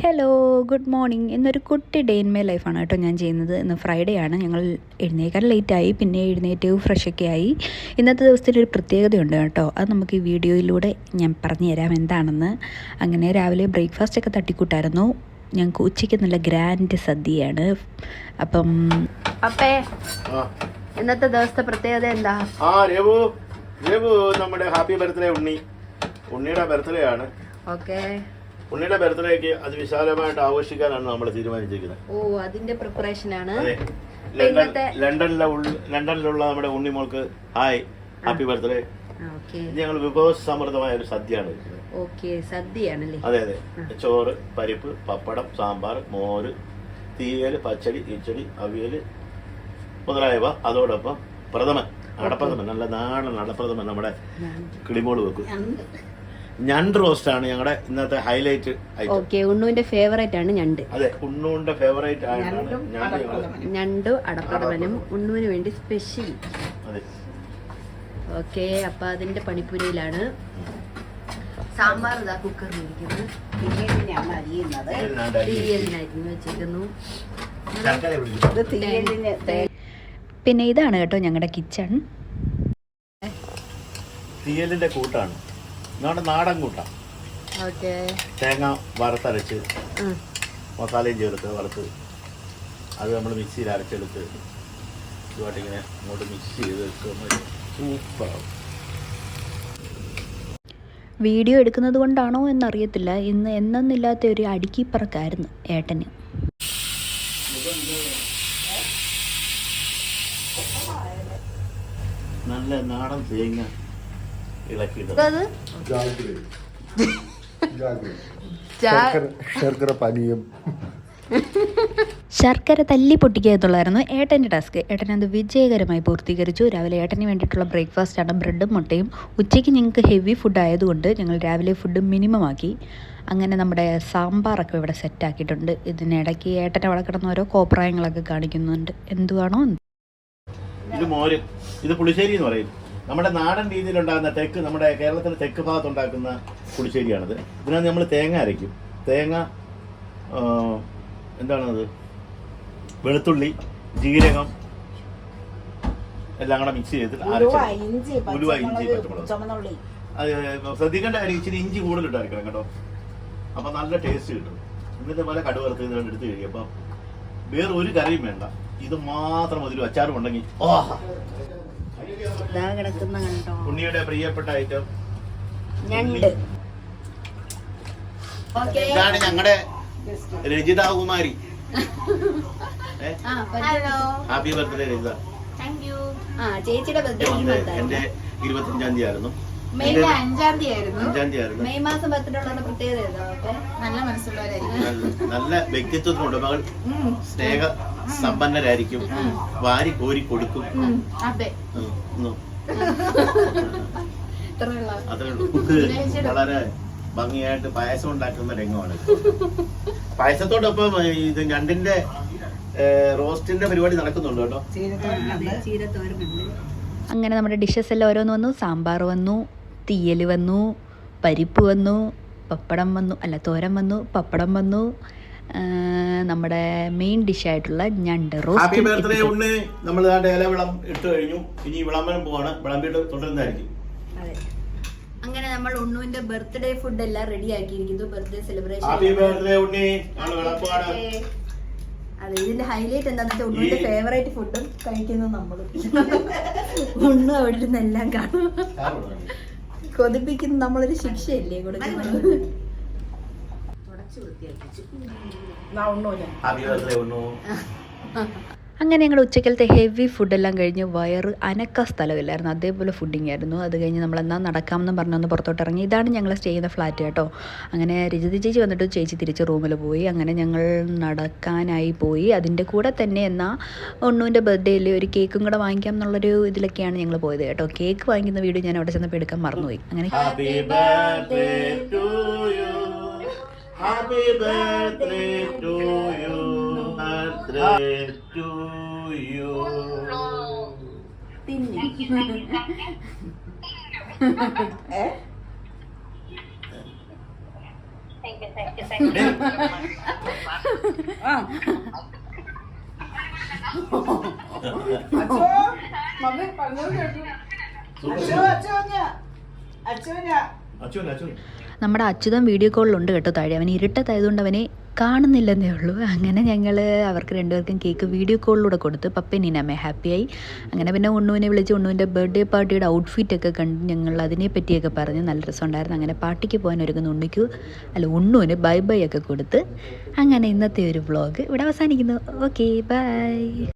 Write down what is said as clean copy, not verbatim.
Hello good morning. ഇന്നൊരു കുട്ടി day in my ലൈഫാണ് കേട്ടോ ഞാൻ ചെയ്യുന്നത്. ഇന്ന് ഫ്രൈഡേ ആണ്. ഞങ്ങൾ എഴുന്നേക്കാൻ ലേറ്റായി, പിന്നെ എഴുന്നേറ്റ് ഫ്രഷൊക്കെ ആയി. ഇന്നത്തെ ദിവസത്തിനൊരു പ്രത്യേകതയുണ്ട് കേട്ടോ, അത് നമുക്ക് ഈ വീഡിയോയിലൂടെ ഞാൻ പറഞ്ഞു തരാം എന്താണെന്ന്. അങ്ങനെ രാവിലെ ബ്രേക്ക്ഫാസ്റ്റൊക്കെ തട്ടിക്കൂട്ടായിരുന്നു. ഞങ്ങൾക്ക് ഉച്ചയ്ക്ക് നല്ല ഗ്രാൻഡ് സദ്യയാണ്. അപ്പം അപ്പേ ഇന്നത്തെ ദിവസത്തെ പ്രത്യേകത എന്താ? നമ്മുടെ ഹാപ്പി ബർത്ത്ഡേ ഉണ്ണിയുടെ ബർത്ത്ഡേ ആണ്. ഓക്കെ, ഉണ്ണിയുടെ ബർത്ത്ഡേക്ക് അത് വിശാലമായിട്ട് ആഘോഷിക്കാനാണ് നമ്മൾ തീരുമാനിച്ചിരിക്കുന്നത്. ഓ, അതിന്റെ പ്രിപ്പറേഷൻ ആണ്. ലണ്ടനിലുള്ള നമ്മുടെ ഉണ്ണിമോൾക്ക് ഹായ്, ഹാപ്പി ബർത്ത്ഡേ. ഇത് ഞങ്ങൾ വിഭവസമൃദ്ധമായ ഒരു സദ്യയാണ്. ഓക്കെ, സദ്യയാണല്ലേ? അതെ അതെ, ചോറ്, പരിപ്പ്, പപ്പടം, സാമ്പാർ, മോര്, തീയല്, പച്ചടി, ഇച്ചടി, അവിയല് മുതലായവ. അതോടൊപ്പം പ്രഥമൻ, അടപ്രഥമൻ, നല്ല നാടൻ അടപ്രഥമൻ നമ്മുടെ കിളിമോള് വെക്കും. ഞണ്ട് റോസ്റ്റ് ആണ് ഞങ്ങളുടെ ഇന്നത്തെ ഹൈലൈറ്റ് ഐറ്റം. ഓക്കെ, ഉണ്ണുവിന്റെ ഫേവറേറ്റ് ആണ് ഞണ്ട്. അതെ, ഉണ്ണുവിന്റെ ഫേവറേറ്റ് ആണ് ഞണ്ടും അടപ്രഥമനും ഉണ്ണുവിന് വേണ്ടി സ്പെഷ്യൽ. ഓക്കെ, അപ്പൊ അതിന്റെ പണിപ്പുരയിലാണ്. സാമ്പാർ ഇതാ കുക്കറിൽ ഇരിക്കുന്നത്, തീയലിനായിരുന്നു വെച്ചിരിക്കുന്നു. പിന്നെ ഇതാണ് കേട്ടോ ഞങ്ങളുടെ കിച്ചൺ. തീയലിന്റെ കൂട്ടാണ്, നാടൻ കൂട്ടാണ്. തേങ്ങ വറുത്തരച്ച് മസാലയും ചേർത്ത് വറുത്ത് അത് നമ്മൾ മിക്സിയിൽ അരച്ചെടുത്ത് ഇതുമായിട്ട് ഇങ്ങനെ അങ്ങോട്ട് മിക്സ് ചെയ്ത് വെക്കുമ്പോൾ സൂപ്പറാവും. വീഡിയോ എടുക്കുന്നത് കൊണ്ടാണോ എന്നറിയത്തില്ല, ഇന്ന് എന്നൊന്നില്ലാത്ത ഒരു അടുക്കിപ്പറക്കായിരുന്നു ഏട്ടന്. നല്ല നാടൻ തേങ്ങ ഇളക്കിയിട്ട് ശർക്കര തല്ലി പൊട്ടിക്കുക എന്നുള്ളതായിരുന്നു ഏട്ടൻ്റെ ടാസ്ക്. ഏട്ടൻ അത് വിജയകരമായി പൂർത്തീകരിച്ചു. രാവിലെ ഏട്ടന് വേണ്ടിയിട്ടുള്ള ബ്രേക്ക്ഫാസ്റ്റാണ് ബ്രെഡും മുട്ടയും. ഉച്ചയ്ക്ക് ഞങ്ങൾക്ക് ഹെവി ഫുഡ് ആയതുകൊണ്ട് ഞങ്ങൾ രാവിലെ ഫുഡ് മിനിമം ആക്കി. അങ്ങനെ നമ്മുടെ സാമ്പാറൊക്കെ ഇവിടെ സെറ്റാക്കിയിട്ടുണ്ട്. ഇതിനിടയ്ക്ക് ഏട്ടനെ അവിടെ കിടന്ന ഓരോ കോപ്രായങ്ങളൊക്കെ കാണിക്കുന്നുണ്ട്. എന്തുവാണോ ഇത് മോര്, ഇത് പുളിശ്ശേരി എന്ന് പറയും. നമ്മുടെ നാടൻ രീതിയിലുണ്ടാകുന്ന നമ്മുടെ കേരളത്തിൻ്റെ തെക്ക് ഭാഗത്തുണ്ടാക്കുന്ന പുളിശ്ശേരിയാണിത്. ഇതിനകത്ത് നമ്മൾ തേങ്ങ അരയ്ക്കും. തേങ്ങ എന്താണത്, വെളുത്തുള്ളി, ജീരകം എല്ലാം കൂടെ മിക്സ് ചെയ്തിട്ട് ഉലുവ, ഇഞ്ചി, പച്ചമുളക്. അത് ശ്രദ്ധിക്കേണ്ട കാര്യം, ഇച്ചിരി ഇഞ്ചി കൂടുതലിട്ട് അരക്കണം കേട്ടോ, അപ്പം നല്ല ടേസ്റ്റ് കിട്ടും. എന്നിട്ട് പോലെ കടുവറുത്ത് ഇതുകൊണ്ട് എടുത്ത് കഴിയുമ്പോൾ വേറെ ഒരു കറിയും വേണ്ട, ഇത് മാത്രം മതി. അച്ചാറും ഉണ്ടെങ്കിൽ ഉണ്ണിയുടെ പ്രിയപ്പെട്ട ഐറ്റം ഞണ്ട്. ഇതാണ് ഞങ്ങളുടെ രജിത കുമാരി. Happy birthday Rajitha. ചേച്ചിയുടെ എന്റെ 25-ാം തീയതി ആയിരുന്നു. മെയ് 5-ാം തീയതി ആയിരുന്നു. മെയ് മാസം ബർത്ത്ഡേ പ്രത്യേകത നല്ല മനസ്സുള്ളവരായിരിക്കും, നല്ല വ്യക്തിത്വത്തിനുണ്ട്. മകൾ സ്നേഹ സമ്പന്നരായിരിക്കും, വാരി കോരി കൊടുക്കും. അതെ, അത്രേ ഉള്ളൂ. വളരെ ഭംഗിയായിട്ട് പായസം ഉണ്ടാക്കുന്ന രംഗമാണ്. പായസത്തോടൊപ്പം ഇത് ഞണ്ടിന്റെ റോസ്റ്റിന്റെ പരിപാടി നടക്കുന്നുണ്ട് കേട്ടോ. അങ്ങനെ നമ്മുടെ ഡിഷസ് എല്ലാം ഓരോന്ന് വന്നു. സാമ്പാർ വന്നു, തീയൽ വന്നു, പരിപ്പ് വന്നു, പപ്പടം വന്നു, തോരൻ വന്നു, പപ്പടം വന്നു, നമ്മുടെ മെയിൻ ഡിഷായിട്ടുള്ള ഞണ്ട് റോസ്റ്റ്. ഹാപ്പി ബർത്ത്ഡേ ഉണ്ണി. നമ്മൾ ഇല വിളം ഇട്ട് കഴിഞ്ഞു, ഇനി വിളമ്പരം പോവാണ്. വിളമ്പിട്ട് തുടരുന്നതായിരിക്കും. അങ്ങനെ നമ്മൾ ഉണ്ണുവിന്റെ ബർത്ത്ഡേ ഫുഡ് എല്ലാം റെഡി ആക്കിയിരിക്കുന്നു. Birthday celebration. Happy birthday Unni. അതെ, ഇതിന്റെ ഹൈലൈറ്റ് എന്താണെന്ന് വെച്ചാൽ ഉണ്ണുവിന്റെ ഫേവറേറ്റ് ഫുഡും കഴിക്കുന്നത് നമ്മള്. ഉണ്ണു അവിടെ ഇരുന്ന് എല്ലാം കാണും. കൊതിപ്പിക്കുന്ന നമ്മളൊരു ശിക്ഷയല്ലേ കൊടുക്കുന്നത്. അങ്ങനെ ഞങ്ങൾ ഉച്ചക്കലത്തെ ഹെവി ഫുഡെല്ലാം കഴിഞ്ഞ് വയറ് അനക്ക സ്ഥലമില്ലായിരുന്നു, അതേപോലെ ഫുഡിങ് ആയിരുന്നു. അത് കഴിഞ്ഞ് നമ്മളെന്നാൽ നടക്കാമെന്ന് പറഞ്ഞൊന്ന് പുറത്തോട്ട് ഇറങ്ങി. ഇതാണ് ഞങ്ങൾ സ്റ്റേ ചെയ്യുന്ന ഫ്ലാറ്റ് കേട്ടോ. അങ്ങനെ രജിത ചേച്ചി വന്നിട്ട് ചേച്ചി തിരിച്ച് റൂമിൽ പോയി. അങ്ങനെ ഞങ്ങൾ നടക്കാനായി പോയി. അതിൻ്റെ കൂടെ തന്നെ എന്നാൽ ഉണ്ണുവിൻ്റെ ബർത്ത്ഡേയിൽ ഒരു കേക്കും കൂടെ വാങ്ങിക്കാം എന്നുള്ളൊരു ഇതിലൊക്കെയാണ് ഞങ്ങൾ പോയത് കേട്ടോ. കേക്ക് വാങ്ങിക്കുന്ന വീഡിയോ ഞാൻ അവിടെ ചെന്നപ്പോൾ എടുക്കാൻ മറന്നുപോയി. അങ്ങനെ Happy birthday to you, birthday to you. നമ്മുടെ അച്യുതൻ വീഡിയോ കോളിലുണ്ട് കേട്ടോ താഴെ. അവൻ ഇരുട്ടത്തായതുകൊണ്ട് അവനെ കാണുന്നില്ലെന്നേ ഉള്ളൂ. അങ്ങനെ ഞങ്ങൾ അവർക്ക് രണ്ടുപേർക്കും കേക്ക് വീഡിയോ കോളിലൂടെ കൊടുത്ത് പപ്പയും നീനമ്മ ഹാപ്പിയായി. അങ്ങനെ പിന്നെ ഉണ്ണുവിനെ വിളിച്ച് ഉണ്ണുവിൻ്റെ ബർത്ത്ഡേ പാർട്ടിയുടെ ഔട്ട്ഫിറ്റൊക്കെ കണ്ട് ഞങ്ങൾ അതിനെ പറ്റിയൊക്കെ പറഞ്ഞ് നല്ല രസമുണ്ടായിരുന്നു. അങ്ങനെ പാർട്ടിക്ക് പോകാൻ ഒരുങ്ങുന്ന ഉണ്ണുവിന് ബൈ ബൈ ഒക്കെ കൊടുത്ത് അങ്ങനെ ഇന്നത്തെ ഒരു വ്ളോഗ് ഇവിടെ അവസാനിക്കുന്നു. Okay bye.